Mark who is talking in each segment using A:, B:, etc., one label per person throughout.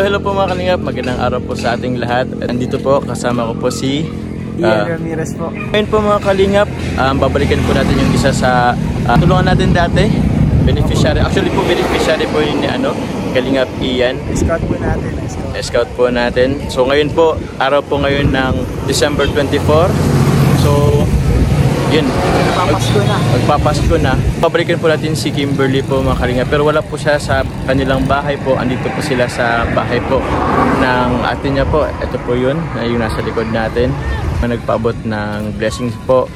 A: hello po mga kalingap, magandang araw po sa ating lahat. Andito po, kasama ko po si
B: Ian Ramirez po.
A: Ngayon po mga kalingap, babalikan po natin yung isa sa tulungan natin dati, beneficiary. Actually po, beneficiary po yun ni Kalingap Ian.
B: Scout po natin.
A: Scout po natin. So ngayon po, araw po ngayon ng December 24. So yun, magpapasko na. Pabalikan po natin si Kimberly po mga kalingap. Pero wala po siya sa kanilang bahay po. Andito po sila sa bahay po ng ate niya po. Ito po yun, yung nasa likod natin. Nagpaabot ng blessings po.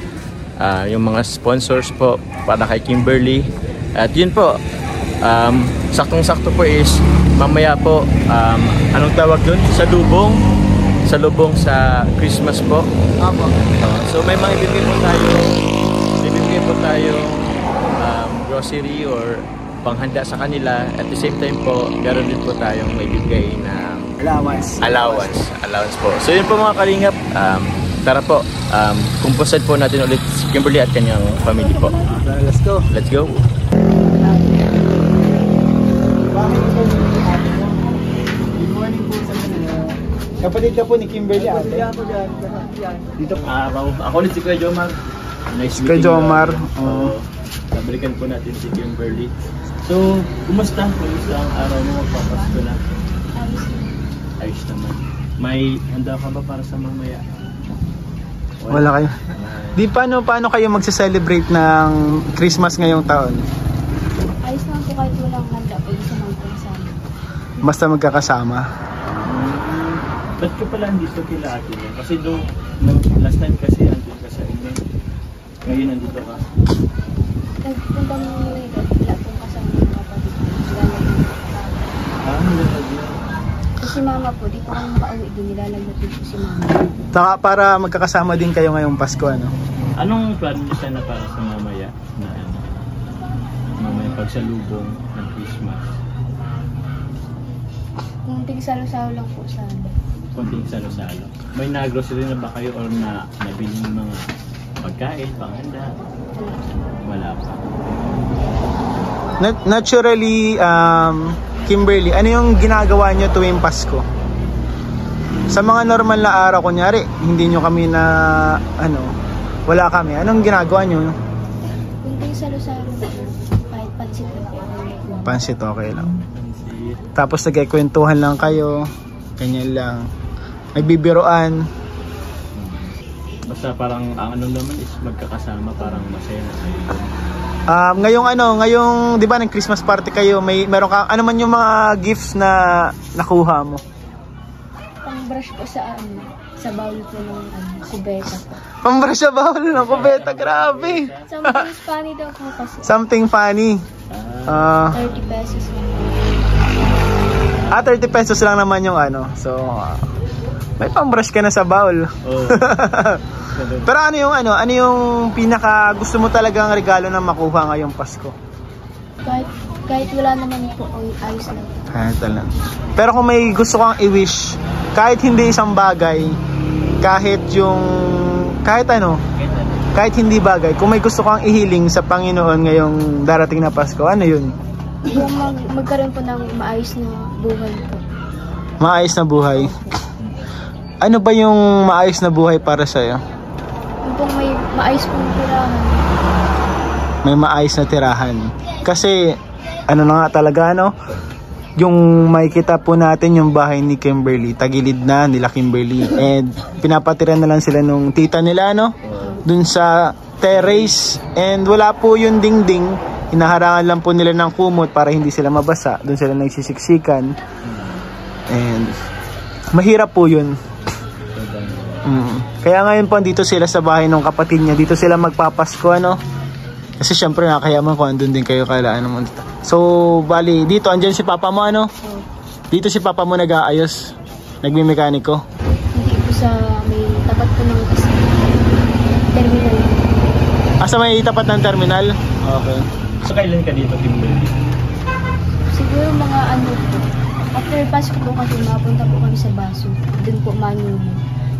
A: Yung mga sponsors po para kay Kimberly. At yun po, saktong-sakto po is mamaya po, anong tawag dun? Sa lubong sa Christmas po. So may mga ibibigay po tayo grocery or panghanda sa kanila. At the same time po, meron din po tayong may bigay na allowance po. So yun po mga kalingap, tara po, kumpusan po natin ulit si Kimberly at kanyang family po. Let's go.
B: Kapatid ka po ni Kimberly ate.
A: Dito ako ulit si Kuya Jomar. Nice
B: Kuya Jomar.
A: Babalikan po natin si Kimberly. So, kumusta ang araw mo? Magpapasko na. Ayos naman. May handa ka ba para sa mamaya?
B: Wala kayo. Di paano kayo magse-celebrate ng Christmas ngayong taon?
C: Ayos naman po kahit walang handa po sa mga kasama.
B: Basta magkakasama.
A: Ba't ka pala andito kila ate mo? Kasi last time kasi andito ka sa inyo. Ngayon nandito ka.
C: Nagpunta mo nyo wala pong kasama ng kapatid. Si mama po, di pa kami makauwi doon. Nilalagnatin po si mama.
B: Saka para magkakasama din kayo ngayong Pasko, ano?
A: Anong plan niyo sana para sa mamaya na mamaya pagsalubong ng Christmas?
C: Kung tigsalo-salo lang po sana.
A: Konting salo-salo. May na-grocery na ba kayo or nabili ng mga pagkain, panghanda? Wala pa.
B: Naturally, Kimberly, ano yung ginagawa nyo tuwing Pasko? Sa mga normal na araw, kunyari, hindi nyo kami na, wala kami. Anong ginagawa nyo?
C: Kung tigsalo-salo kahit pansit lang po.
B: Pansit, okay lang. Tapos nagkikwentuhan lang kayo, ganyan lang. Nagbibiroan.
A: Basta parang ang ano naman is magkakasama, parang masaya na kayo.
B: Ngayong 'di ba ng Christmas party kayo, meron ka ano man yung mga gifts na nakuha mo?
C: Pang-brush po sa bowl po ng kubeta po.
B: Pang-brush sa bowl ng kubeta, grabe.
C: Something funny daw po kasi.
B: Something funny.
C: 30 pesos lang.
B: 30 pesos lang naman yung So, may pang-brush ka na sa bowl.
A: Oh.
B: Pero ano yung pinaka gusto mo talagang regalo na makuha ngayong Pasko?
C: Kahit wala naman po, ayos lang.
B: Kahit lang. Pero kung may gusto kang i-wish, kahit hindi isang bagay, kahit hindi bagay, kung may gusto kang ihiling sa Panginoon ngayong darating na Pasko, ano yun?
C: Yung magkaroon po ng maayos na buhay po.
B: Maayos na buhay. Ano ba yung maayos na buhay para sa'yo?
C: Yung pong may maayos pong tirahan.
B: May maayos na tirahan. Kasi, na nga talaga, yung makikita po natin yung bahay ni Kimberly, tagilid na nila Kimberly. And pinapatira na lang sila nung tita nila, dun sa terrace. And wala po yung dingding. Hinaharangan lang po nila ng kumot para hindi sila mabasa. Dun sila nagsisiksikan. And mahirap po yun. Kaya ngayon po dito sila sa bahay ng kapatid niya. Dito sila magpapasko, Kasi syempre nakakayaman ko andun din kayo kala So bali dito andyan si papa mo Dito si papa mo nag-aayos, nagmi-mekaniko.
C: Hindi po sa may tapat po ng terminal.
B: Sa may tapat ng terminal? Okay.
A: So kailan ka dito, Kimberly?
C: Siguro mga po. After Pasko po kasi mapunta po kami sa Baso. Doon po Manila.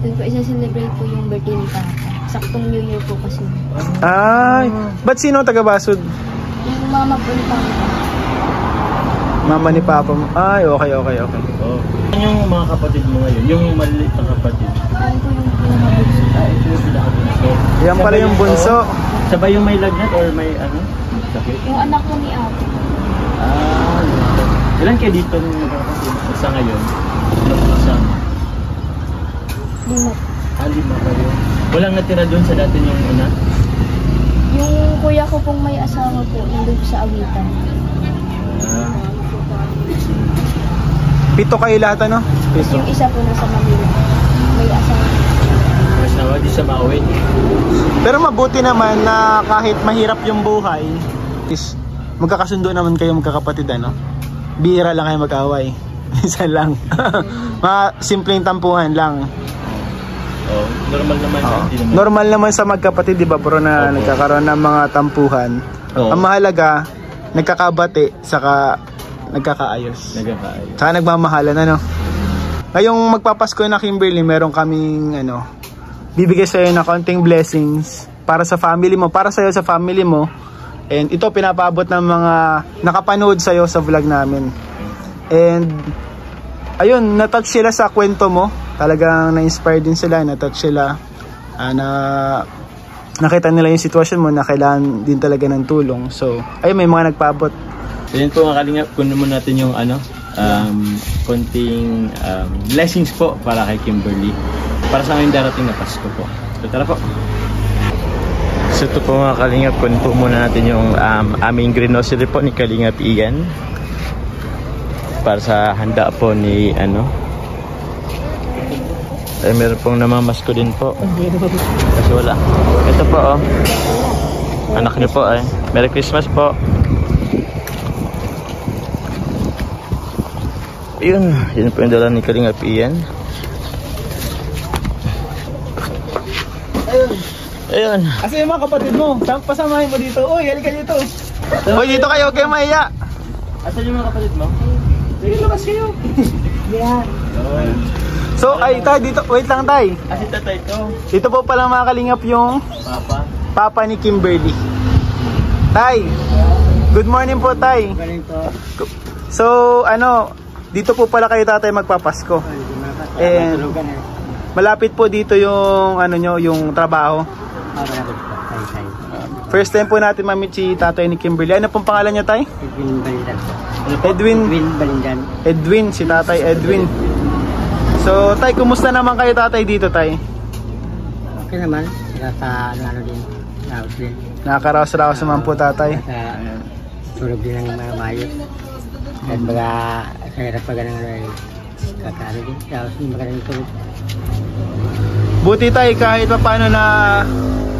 C: Doon po isa-celebrate po yung birthday ni Papa. Saktong New Year po kasi.
B: Ay, ba't sino taga Basod?
C: Yung mama po ni Papa.
B: Mama ni Papa mo. Ay, okay.
A: Oo. Ano yung mga kapatid mo ngayon? Yung maliliit na kapatid?
C: Ano po yung pinakabunso?
A: Ito yung pinakabunso.
B: Yan pala yung bunso.
A: Sabay yung may lagnat or may ano? Sakit?
C: Yung anak ko ni ate.
A: Ilan kayo dito nung magkakapatid? Sa ngayon? Kasama?
C: 5.
A: 5 kayo. Walang natira doon sa dati yung una?
C: Yung kuya ko pong may asawa po, nandun po sa Awitan.
B: 7 kayo lahat, ano?
C: Yung isa po nasa Manila. May asawa.
A: Mas nawa, di sa Mauwi.
B: Pero mabuti naman na kahit mahirap yung buhay, is magkakasundo naman kayo magkakapatid, ano? Bihira lang kayo mag-away. Isa lang. Mga simpleng tampuhan lang.
A: Oh, normal naman. Naman.
B: Normal naman sa magkapatid, di ba bro, na nagkakaroon ng mga tampuhan. Ang mahalaga, nagkakabati, saka nagkakaayos. Saka nagmamahalan, ano? Ngayong magpapasko na, Kimberly, meron kaming, bibigay sa'yo na konting blessings para sa family mo, para sa'yo sa family mo. And ito pinapaabot ng mga nakapanood sa'yo sa vlog namin. And ayun, natouch sila sa kwento mo. Talagang na-inspire din sila, natouch sila. Nakita nila yung sitwasyon mo na kailangan din talaga ng tulong. So, ayun, may mga nagpaabot.
A: So yun po mga kalingap, kunin mo natin yung konting blessings po para kay Kimberly. Para sa aming darating na Pasko po. So tara po. So ito po mga kalingap, kunin po muna natin yung aming grocery po ni Kalingap Ian. Para sa handa po ni meron pong namamasko din po. Kasi wala. Ito po anak niyo po Merry Christmas po. Yun po yung dala ni Kalingap Ian. Ayun.
B: Kasi yung mga kapatid mo, pasamahin mo dito. Uy, halika dito. Uy, dito kayo, kayo mahiya.
A: Asan yung mga kapatid mo?
B: Sige, labas kayo.
C: Yeah.
B: So, tay, dito, wait lang tay.
A: Kasi tatay to.
B: Dito po pala mga kalingap yung Papa ni Kimberly. Tay, good morning po tay.
D: Good morning po.
B: So, dito po pala kayo tatay magpapasko. And malapit po dito yung yung trabaho. First time po natin mamit si tatay ni Kimberly. Ano pong pangalan niya tay?
D: Edwin Balindan po.
B: Edwin
D: Balindan.
B: Edwin, si tatay Edwin. So, tay, kumusta naman kayo tatay dito tay?
D: Okay naman. Sa din. Raos din.
B: Nakakaraos-raos naman po tatay.
D: Sa tulog din ng mga maayos. At baga sa hirap pa ganang kakano din. Raos din magandang tulog.
B: Buti tay, kahit pa paano na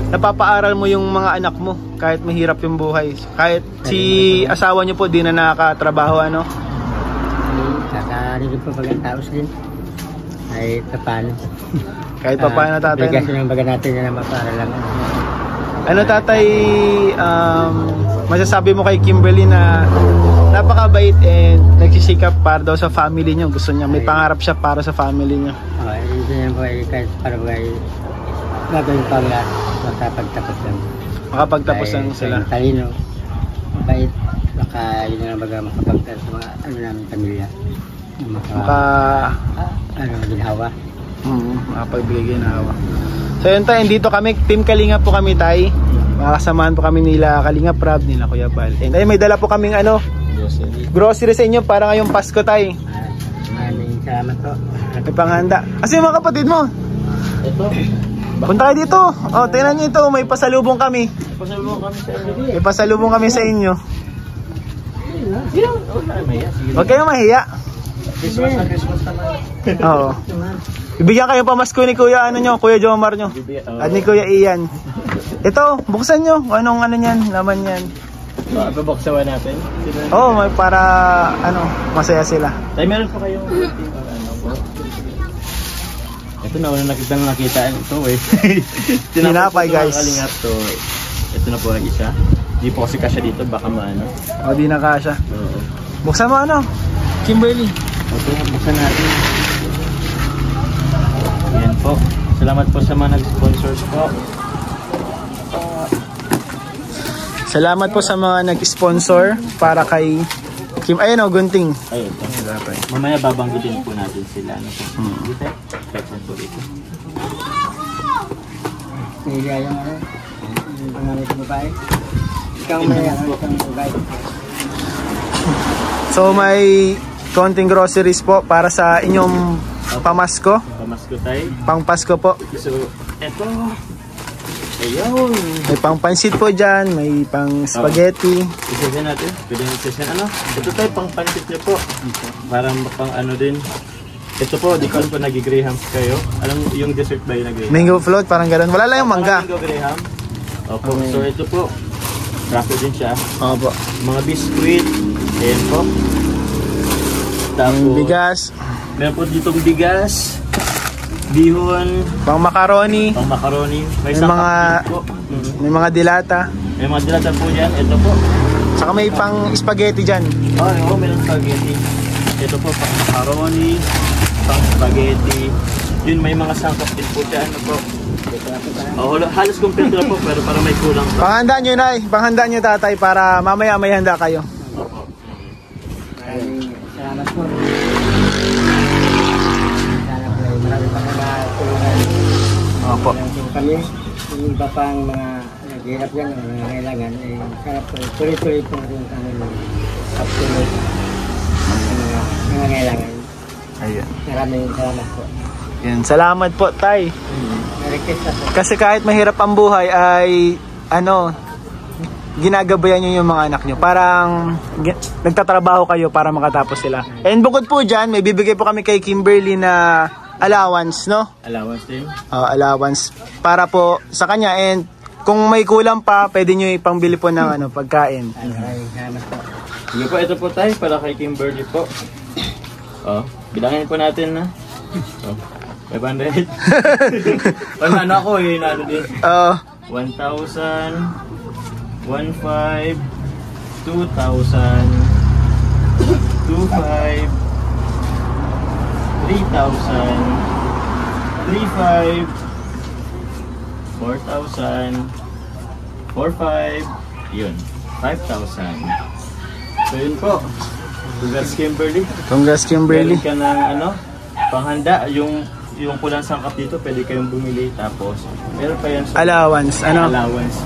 B: napapaaral mo yung mga anak mo kahit mahirap yung buhay. Kahit si asawa niyo po di na nakakatrabaho
D: Kakarinig po pag taos din. Kahit pa paano.
B: Kahit pa paano tatay.
D: Obligasyon ng baga natin na mapaaral lang.
B: Tatay, masasabi mo kay Kimberly na napakabait and nagsisikap para daw sa family niyo. Gusto niya, may pangarap siya para sa family niyo.
D: Hindi yan po kahit para ba gagawin pa lahat. Makapagtapos lang.
B: Makapagtapos lang sila.
D: Talino. Bait. Baka yun na baga makapagtapos sa mga namin pamilya. Ginhawa.
B: Makapagbigay ginhawa. So yun tayo, dito kami, Team Kalingap po kami tay. Makakasamahan po kami nila Kalingap Rob, nila Kuya Bal. And ay may dala po kaming grocery sa inyo para ngayong Pasko tay.
D: Maraming salamat po.
B: May panghanda. Kasi yung mga kapatid mo.
A: Ito.
B: Punta kayo dito. Tingnan nyo ito, may pasalubong kami. May pasalubong kami sa inyo. Huwag kayong mahiya.
A: Christmas naman.
B: Oo. Ibigyan kayo pamasko ni Kuya Kuya Jomar nyo. At ni Kuya Ian. Ito, buksan nyo. Anong niyan, laman yan.
A: Babuksawan natin.
B: May para masaya sila.
A: Tay, meron po kayong ito na, wala nakita ito
B: Tinapay guys.
A: To, ito na po ang isa. Di po kasi kasya dito, baka maano.
B: Di na kasya. Buksan mo Kimberly.
A: Okay, buksan natin. Yan po. Salamat po sa mga nag-sponsors po. Salamat po sa mga nag-sponsor para kay
B: Kim, ayun o, gunting.
A: Ayun. Mamaya babanggitin po natin sila. Ano po? Dito. Pwede po dito.
D: Kaya yung ano, yung pangalit ng babae. Ikaw may ang babae.
B: So may konting groceries po para sa inyong pamasko.
A: Pamasko tayo.
B: Pang Pasko po.
A: So, eto. Ayun.
B: May pang pansit po dyan, may pang spaghetti.
A: Isasin natin. Pwede natin isasin. Ano? Ito tayo pang pansit niyo po. Para pang ano din. Ito po, di ko alam po nag-grahams kayo. Alam yung dessert ba yung nag-graham?
B: Mango float, parang gano'n. Wala lang yung mangga.
A: Mango graham. Opo. So ito po. Raffle din siya.
B: Opo.
A: Mga biskuit. Ayan po. Tapos,
B: Bigas,
A: meron po ditong bigas. Bihon.
B: pang macaroni,
A: Pang macaroni.
B: May
A: sangkap
B: mga-
A: din po.
B: may mga dilata.
A: May mga dilata po dyan. Ito po.
B: Saka may pang spaghetti dyan.
A: Oo, meron spaghetti. Ito po, pang macaroni, pang spaghetti. Yun, may mga sangkap din po dyan. Ano po? Oh, halos kompleto na po, pero para may kulang pa.
B: Panghandaan nyo, Nay. Panghandaan nyo, tatay, para mamaya may handa kayo.
D: Maraming salamat po. Sana po ay marami pang mga tulungan.
B: Opo.
D: Yung kami, yung iba pang mga naghihirap yan, mga nangangailangan, eh, sana po tuloy-tuloy po rin kami mag-uptuloy sa mga nangangailangan.
B: Ayun.
D: Maraming salamat po.
B: Yan. Salamat po, tay.
D: Merry Christmas po.
B: Kasi kahit mahirap ang buhay ay ginagabayan nyo yung mga anak nyo. Parang nagtatrabaho kayo para makatapos sila. And bukod po dyan, may bibigay po kami kay Kimberly na allowance, no?
A: Allowance din.
B: Allowance para po sa kanya. And kung may kulang pa, pwede nyo ipangbili po ng pagkain.
D: Maraming salamat po.
A: Sige po, ito po tayo para kay Kimberly po. Oh, bilangin po natin na. Oh, 500. Ano ako eh, ano din. 1,000, 1,500, 2,000, 2,500, 3,000, 3,500, 4,000, 4,500, yun, 5,000. So yun po. Congrats Kimberly.
B: Congrats, Kimberly.
A: Meron ka ng panghanda, yung kulang sangkap dito, pwede kayong bumili tapos meron pa yan
B: Allowance,
A: allowance.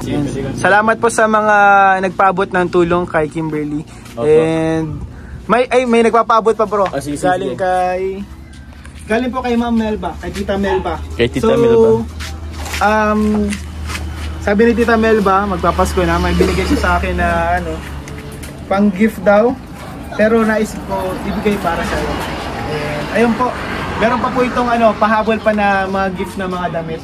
B: Yan. Salamat po sa mga nagpaabot ng tulong kay Kimberly.
A: Opo.
B: And may nagpapaabot pa, bro.
A: Sige.
B: Galing po kay Ma'am Melba, kay Tita Melba.
A: Kay Tita Melba.
B: Sabi ni Tita Melba, magpapasko na, may binigay siya sa akin na pang gift daw. Pero naisip ko ibigay para sa iyo. And ayun po, meron pa po itong pahabol pa na mga gift na mga damit.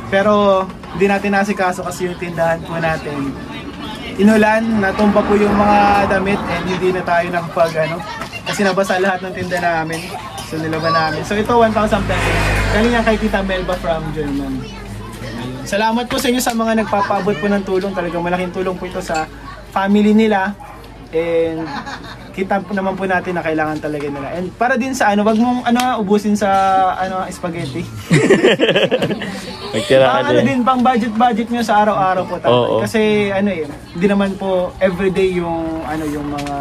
B: Pero hindi natin nasikaso kasi yung tindahan po natin inulan, natumba po yung mga damit and hindi na tayo nakapag kasi nabasa lahat ng tinda namin. So nilaban namin. So ito 1,000 pesos. Galing yan kay Tita Melba from Germany. Salamat po sa inyo sa mga nagpapaabot po ng tulong. Talagang malaking tulong po ito sa family nila. And kita po naman po natin na kailangan talaga nila. And para din sa wag mong ubusin sa spaghetti.
A: Magtira ka din.
B: Pang budget nyo sa araw-araw po talaga.
A: Oo.
B: Kasi hindi naman po everyday yung yung mga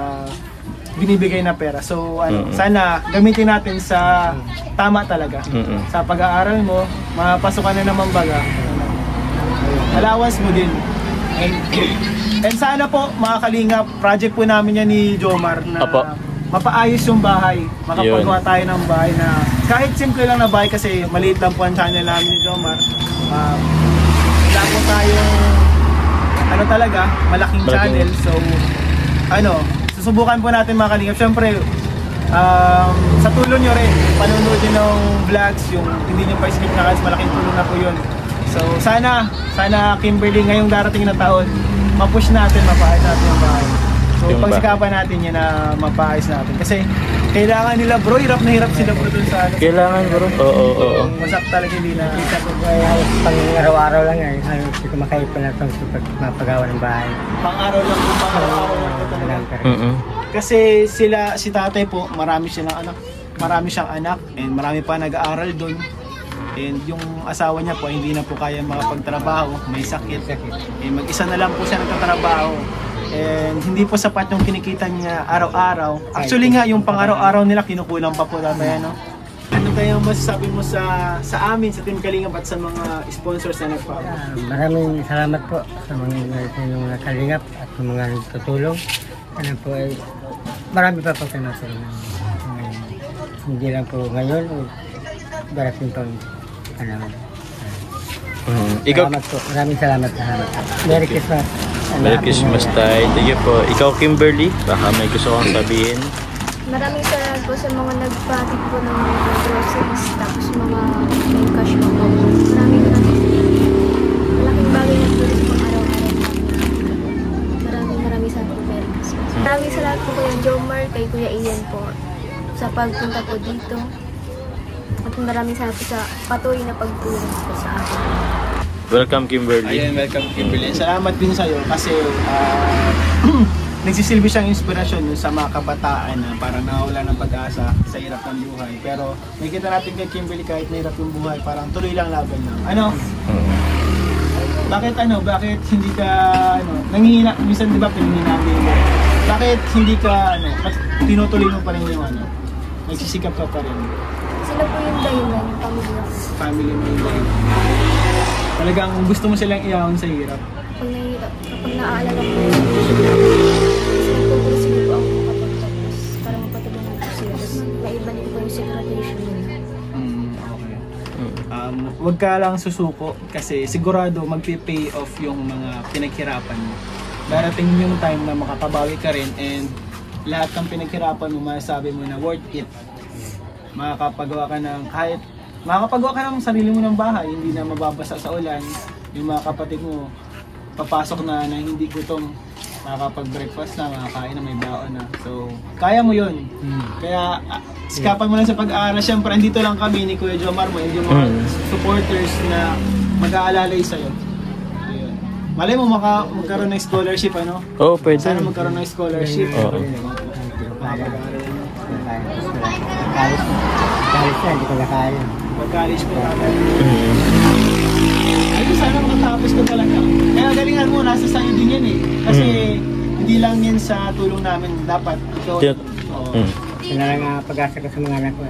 B: binibigay na pera. So sana gamitin natin sa tama talaga. Sa pag-aaral mo, mapasok ka na naman baga. Allowance mo din. And sana po mga kalingap, project po namin yan ni Jomar na
A: Apo.
B: mapaayos yung bahay. Makapagawa tayo ng bahay na kahit simple lang na bahay kasi maliit lang po ang channel namin ni Jomar. Wala po tayong talaga, malaking channel. So susubukan po natin mga kalingap. Siyempre, sa tulong nyo rin, panunood nyo ng vlogs, yung hindi nyo pa skip na kasi malaking tulong na po yun. So sana Kimberly ngayong darating na taon, mapush natin, mapaayos natin yung bahay. So pagsikapan natin yun na mapaayos natin. Kasi kailangan nila bro, hirap na hirap sila bro dun sa
A: Kailangan bro. Oo.
B: Masak talaga hindi na.
D: Isa ko kaya pang araw-araw lang hindi ko makaipon na itong mapagawa ng bahay.
B: Pang-araw lang po, pang-araw lang po talaga. Kasi si tatay po, marami siyang anak and marami pa nag-aaral doon. And yung asawa niya po, hindi na po kaya makapagtrabaho, may sakit. Eh, mag-isa na lang po siya nagtatrabaho. And hindi po sapat yung kinikita niya araw-araw. Actually nga, yung pang-araw-araw nila kinukulang pa po tatay, ano? Ano kayang masasabi mo sa amin, sa Team Kalingap at sa mga sponsors na nagpapa?
D: Maraming salamat po sa mga Kalingap at sa mga nagtutulong. Ano po ay marami pa po tinutulong. Hindi lang po ngayon o darating pang panahon.
A: Ikaw,
D: Salamat po. Maraming salamat. Merry Christmas.
A: Merry Christmas tayo. Thank you po. Ikaw, Kimberly, baka may gusto kong sabihin.
C: Maraming salamat po sa mga nagpatid po ng mga groceries, tapos mga may cash po po. Maraming malaking bagay na po rin pang araw-araw. Maraming salamat po, Merry Christmas. Maraming salamat po Kuya Jomar, kay Kuya Ian po sa pagpunta po dito. At maraming salamat po sa patuloy na pagtulong po sa akin.
A: Welcome, Kimberly.
B: Ayan, welcome Kimberly. Salamat din sa'yo kasi nagsisilbi siyang inspirasyon sa mga kabataan na parang nawawala ng pag-asa sa hirap ng buhay. Pero nakikita natin kay Kimberly kahit mahirap yung buhay, parang tuloy lang laban lang. Bakit hindi ka, nangihina, minsan di ba pinanginabi mo? Bakit hindi ka, tinutuloy mo pa rin yung nagsisikap ka pa rin?
C: Sila po yung dahilan, yung pamilya.
B: Family mo yung dahilan. Talagang gusto mo silang iyawan sa hirap.
C: Kapag naaalala ko po sila po ako kapag-tapos para mapatulungan ko sila. Naibalik ko yung segregation nila.
B: Okay. Huwag ka lang susuko kasi sigurado magpi-pay off yung mga pinaghirapan mo. Darating yung time na makapabawi ka rin and lahat ng pinaghirapan mo masasabi mo na worth it. Makakapagawa ka ng sarili mo ng bahay, hindi na mababasa sa ulan. Yung mga kapatid mo papasok na hindi gutom, makakapag-breakfast na, makakain na, may baon na. So, kaya mo yun. Kaya, sikapan mo lang sa pag-aaral. Siyempre, andito lang kami ni Kuya Jomar mo, yung mga supporters na mag-aalalay sa'yo. Ayun. Malay mo magkaroon ng scholarship, ano?
A: Oo, pwede.
B: Sana magkaroon ng scholarship.
A: Oo.
D: Kalis na, hindi ko nakaya.
B: Mag-college po natin. Ayun, sana makatapos ka talaga. Kaya galingan mo, nasa sa'yo din yan eh. Kasi hindi lang yan sa tulong namin. Dapat ikaw.
D: Sila lang pag-asa ko sa mga anak ko.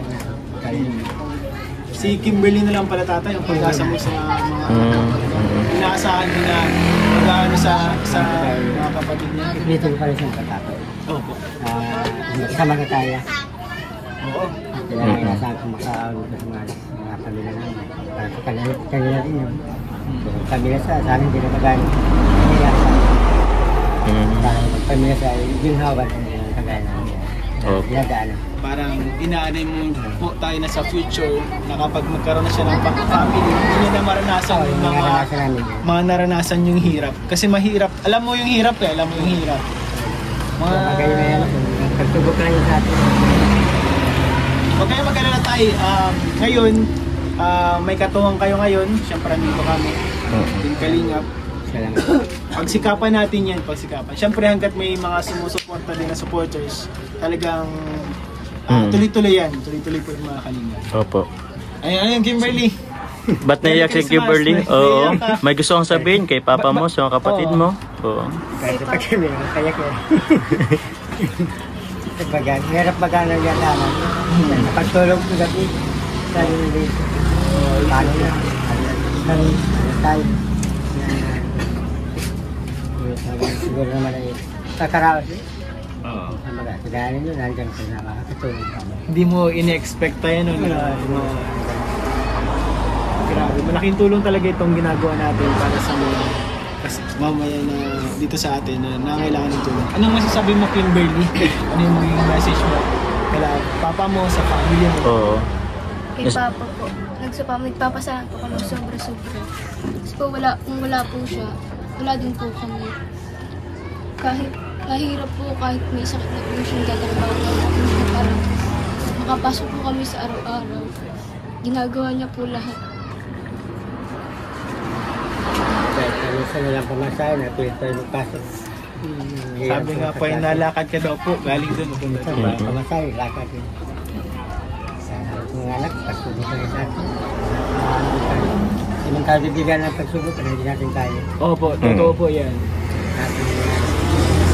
B: Si Kimberly na lang pala tatay, yung pag-asa mo sa mga inaasahan mo na mag-aano sa mga kapatid niya.
D: Dito ko pala siyang pagkakot.
B: Opo.
D: Sama ka tayo.
B: Oo.
D: Sila lang inaasahan ko makaawin ko sa mga pamilya namin. Para sa kanila din yun. Pamilya sa amin hindi na magaling. Kanila sa para pamilya sa yung hawan ng kagaya namin.
B: Parang inaanay mo po tayo na sa future na kapag magkaroon na siya ng family, hindi niya na maranasan yung mga naranasan yung hirap. Kasi mahirap. Alam mo yung hirap eh. Alam mo yung hirap.
D: Magayon na yan. Pagtubok na yun sa atin.
B: Huwag kayo mag-alala tayo. Ngayon, may katuwang kayo ngayon. Siyempre, nandito kami. Team Kalingap. Pagsikapan natin yan, pagsikapan. Siyempre, hanggat may mga sumusuporta din na supporters, talagang tuloy-tuloy yan. Tuloy-tuloy po yung mga Kalingap.
A: Opo.
B: Ayun, Kimberly.
A: Ba't naiyak si Kimberly? Oo. May gusto kong sabihin kay papa mo, sa mga kapatid mo? Oo.
D: Kahit pa kami, kaya kaya. Hirap magana yan naman. Pagtulog ko gabi, sabi mo dito. Paano na? Ano tayo? Siguro naman ay kakaraos eh. Oo. Kagaling nyo, nandiyan ko na makakatulog kami.
B: Hindi mo in-expect tayo nun. Grabe, malaking tulong talaga itong ginagawa natin para sa mga mamaya na dito sa atin na nangailangan ng tulong. Anong masasabi mo, Kimberly? Ano yung magiging message mo kala papa mo, sa family mo?
A: Oo.
C: Kay Papa po, nagpapasalamat po kami sobra-sobra. Kasi po kung wala po siya, wala din po kami. Kahit mahirap po, kahit may sakit na po siyang tatrabaho para makapasok po kami sa araw-araw. Ginagawa niya po lahat.
D: Minsan na lang pamasahe, napilit tayo magpasok.
B: Sabi nga po, nalakad ka daw po, galing doon.
D: Pamasahe, lakad yun. Sa mga anak, pagsubok na sa atin. Hindi man tayo bibigyan ng pagsubok, pero hindi natin tayo.
B: Opo, totoo po yan.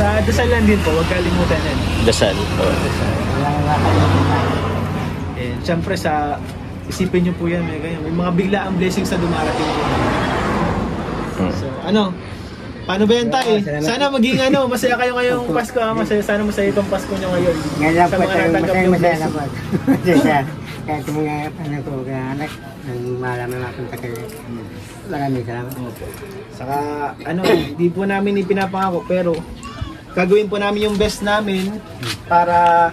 B: Sa dasal lang din po, huwag kalimutan yan.
A: Dasal.
B: And syempre sa isipin nyo po yan, may mga biglaang blessings sa dumarating po. So paano ba yan tayo? Sana maging masaya kayo ngayong Pasko. Sana masaya itong Pasko nyo ngayon.
D: Ngayon lang po tayo, masaya na po. Kahit mga anak, nang malaman mapunta kayo. Maraming salamat.
B: Saka di po namin ipinapangako pero gagawin po namin yung best namin para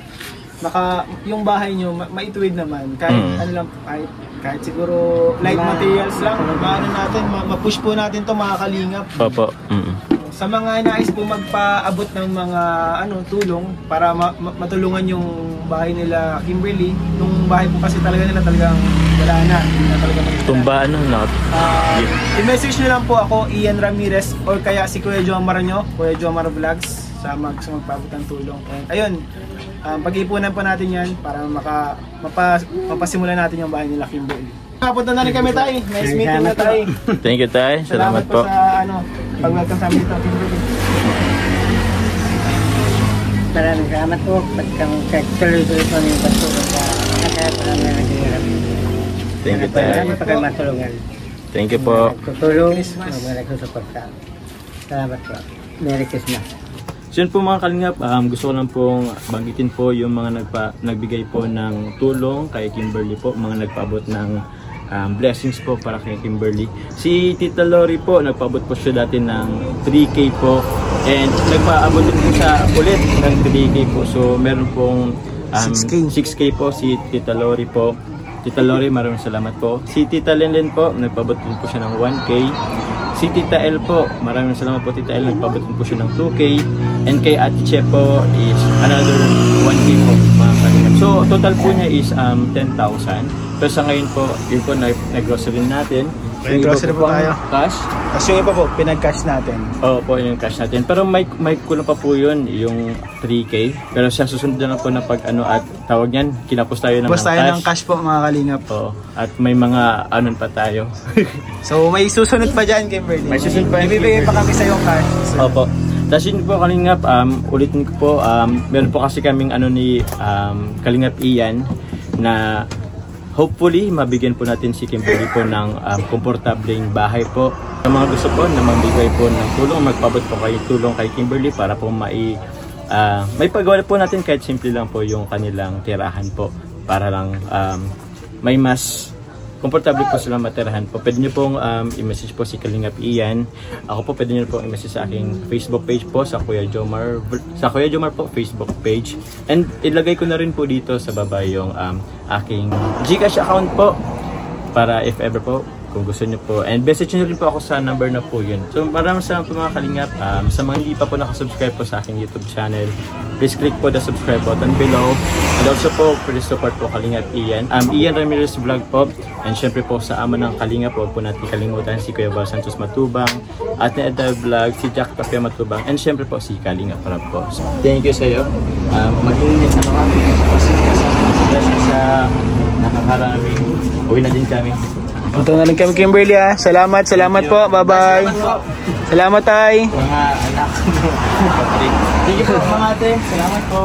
B: yung bahay nyo maituwid naman. Kahit kahit siguro light materials lang, natin, ma-push po natin to mga kalingap.
A: Opo.
B: Sa mga nais po magpaabot ng mga tulong para matulungan yung bahay nila Kimberly. Nung bahay po kasi talagang wala na.
A: Tumba
B: I-message nyo lang po ako, Ian Ramirez, or kaya si Kuya Jomar nyo, Kuya Jomar Vlogs, sa magpaabot ng tulong. And ayun, pag-ipunan po natin yan para mapasimulan natin yung bahay nila Kimberly. Kapunta na rin kami tayo. Nice meeting na tayo.
A: Thank you tayo. Salamat po
B: sa pag-welcome sa amin dito Kimberly.
D: Maraming salamat po. Pagkang-tuloy-tuloy po ng pagtulong sa kaya po namin naghihirap.
A: Thank you tayo.
D: Salamat po kayo matulungan.
A: Thank you po.
D: Tutulong, mga nagsusuporta. Salamat po. Merry Christmas.
A: So yun po mga kalingap, gusto ko lang pong banggitin po yung mga nagbigay po ng tulong kay Kimberly po, mga nagpaabot ng blessings po para kay Kimberly. Si Tita Lori po, nagpaabot po siya dati ng 3K po and nagpaabot din po siya ulit ng 3K po. So meron pong 6K po si Tita Lori po. Tita Lori, maraming salamat po. Si Tita Lenlen po, nagpaabot din po siya ng 1K. Si Tita El po, maraming salamat po Tita El, nagpaabot din po siya ng 2K. And kay Ate Che po is another 1K po mga kalingap. So total po niya is 10,000. Pero sa ngayon po, yun po nag-grocery natin.
B: Nag-grocery po tayo.
A: Cash.
B: Tapos yung iba po, pinag-cash natin.
A: Oo po, yung cash natin. Pero may kulang pa po yun, yung 3K. Pero siya susunod na po na pag at tawag yan, kinapos tayo ng
B: cash. Tayo ng cash po mga kalingap.
A: Oo. At may mga pa tayo.
B: So may susunod pa dyan, Kimberly.
A: May susunod pa.
B: Ibibigay pa kami sa yung cash. So,
A: opo. Tapos yun po kalingap, ulitin ko po, meron po kasi kaming ni Kalingap Ian na hopefully mabigyan po natin si Kimberly po ng komportableng bahay po. Sa mga gusto po na magbigay po ng tulong, magpabot po kayo tulong kay Kimberly para po may pagawa po natin kahit simple lang po yung kanilang tirahan po para lang may mas komportable po sila matirahan po. Pwede nyo pong i-message po si Kalingap Ian. Ako po pwede nyo pong i-message sa aking Facebook page po, sa Kuya Jomar po Facebook page. And ilagay ko na rin po dito sa baba yung aking GCash account po para if ever po kung gusto nyo po. And message nyo rin po ako sa number na po yun. So maraming salamat po mga kalingap. Sa mga hindi pa po nakasubscribe po sa aking YouTube channel, please click po the subscribe button below. And also po, please support po Kalingap Ian. Ian Ramirez Vlog po. And syempre po sa ama ng Kalingap, huwag po natin kalimutan si Kuya Val Santos Matubang, at ni Edda Vlog, si Jack Tapia Matubang, and syempre po si Kalingap Rab po. So, thank you sa iyo. Mag-init kami sa nakakaraming. Uwi na din kami.
B: Punta na rin kami Kimberly Salamat po. Bye-bye. Salamat tay.
A: Mga anak. Thank you po mga ate. Salamat po.